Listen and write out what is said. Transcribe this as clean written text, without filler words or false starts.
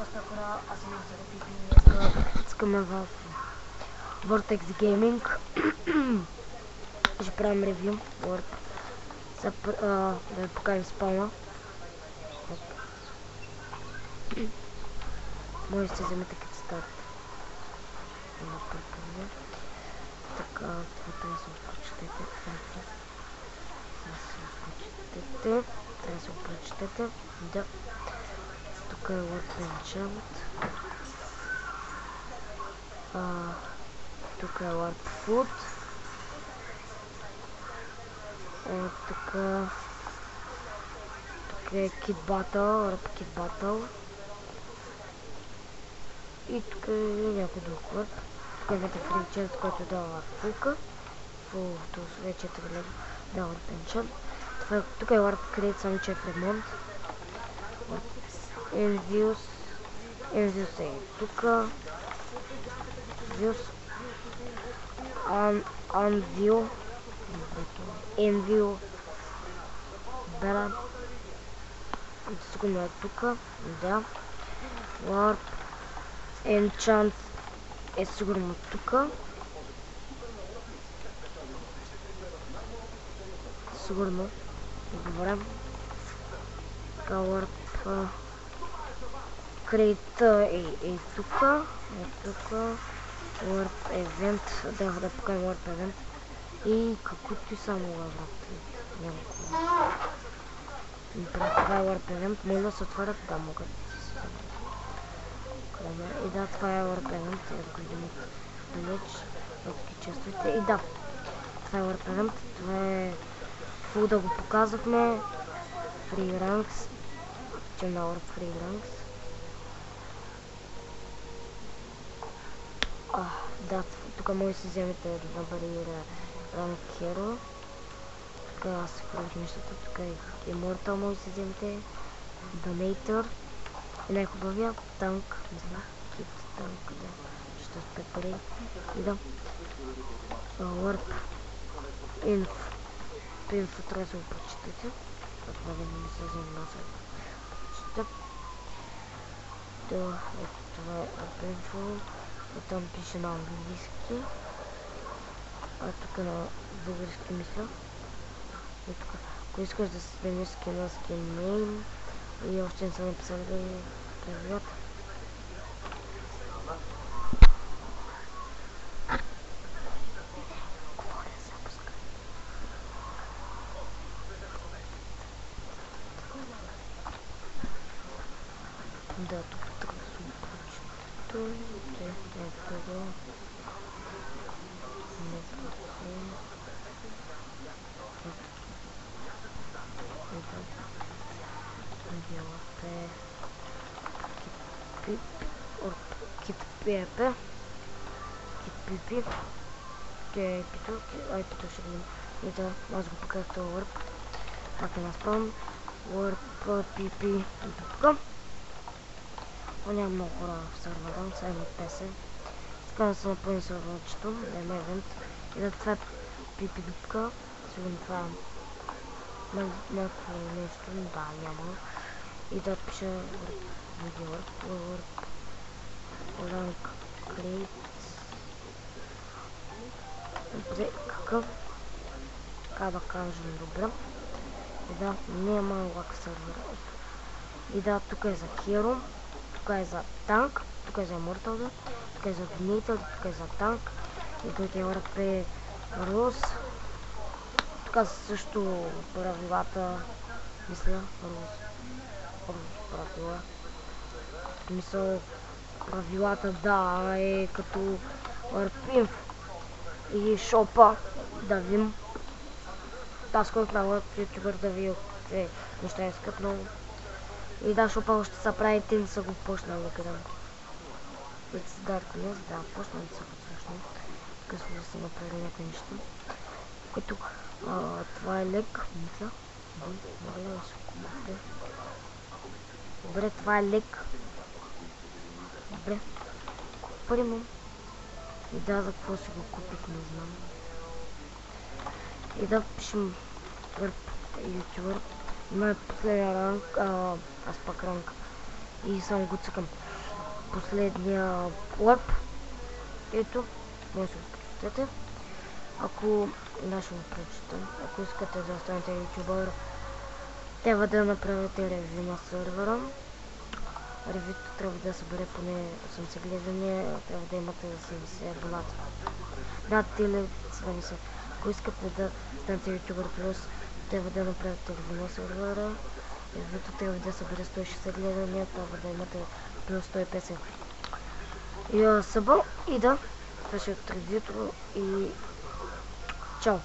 Хора, аз съм Пипи. Искаме в Vortex Gaming. Ще правим ревю. Да ви покажем спална. Може да се вземете като старт. Така, това трябва да се прочетете. Трябва да се прочетете. Да. Тук е Word Enchant. Тук е Word Food. Тук е Kit Battle, Word Kit Battle. И тук е някой друг Word. Тук е двете фричерът, който дава фулка. Това вече е трилево. Да, Word Enchant. Тук е Word Create, само че е в ремонт. Envious е тук. Enview Бера. Сигурно е тук. Да. Warp Enchant е сигурно тук. Сигурно. Добре. Така, Warp Create е тук. Warp Event. Да покажем Warp Event. И каквото и само Warp няма какво. Това е Warp Event. Може да се отварят? Да, могат. И да, това е Warp Event. Ако видим далеч, ако ги чувствате. И да, това е Warp Event. Това е фул да го показахме. Free Ranks. Че на Warp Free Ranks. Да, тук може да си вземете на бариера Rank Hero. Тук аз се правих нещата. Тук е Immortal може да си вземете. Donator. И най-хубавия танк. Не знам. Кит танк. Да. Ще спе пари. И да. Warp Info. Info трябва да се го прочетете. Това да не се занимава с прочета. Да, ето това е Warp Info. Там пише на английски. Тук на български мисля. И тук, ако искаш да се смениш скина, skin name. И още не са написали да ви превят. Да, тук трябва да се прочета. Kit Pipi. Ай, Пито ще видим. И да, аз го покажа това Warp. Пак е наспам. Warp Pipi. Тук. Няма много хора в сервера, сега има 50. Така да се напълни серверчето, да има евент. И да, това е Pipi дупка. Сигурно това е някакво нещо, да, няма. И да пише Warp Rank Create. Какъв? Така да кажем, добре. И да, няма лак сервера. И да, тук е за Hero, тук е за танк, тук е за Immortal, тук е за Donator, тук е за танк. И тук е Warp е Рус. Тук също правилата, мисля, правила. Мисля, правилата, да, е като Warp Info. И шопа, да видим. Да, сколько на Warp ютубър да ви неща искат много. И да, шопа ще се прави, те не са го почнали къде. It's Darkness, да, почнали са го всъщност. Късно да са направили някакви неща. Което това е лек, мисля. Добре, да се купите. Добре, това е лек. Добре. Купим. И да, за какво си го купих, не знам. И да пишем ютубър. Има последния ранг, аз пак ранг. И само го цъкам. последния лърп. Ето, може да го прочетете. Ако ще го прочета, ако искате да останете ютубър, трябва да направите ревю на сервера. Ревюто трябва да събере поне 80 гледания, трябва да имате 70 абоната. Над 70. Ако искате да станете ютубър плюс, трябва да направите ревю на сервера. Ревюто трябва да събере 160 гледания, трябва да имате плюс 150. И събъл и да свършат ревюто и чао!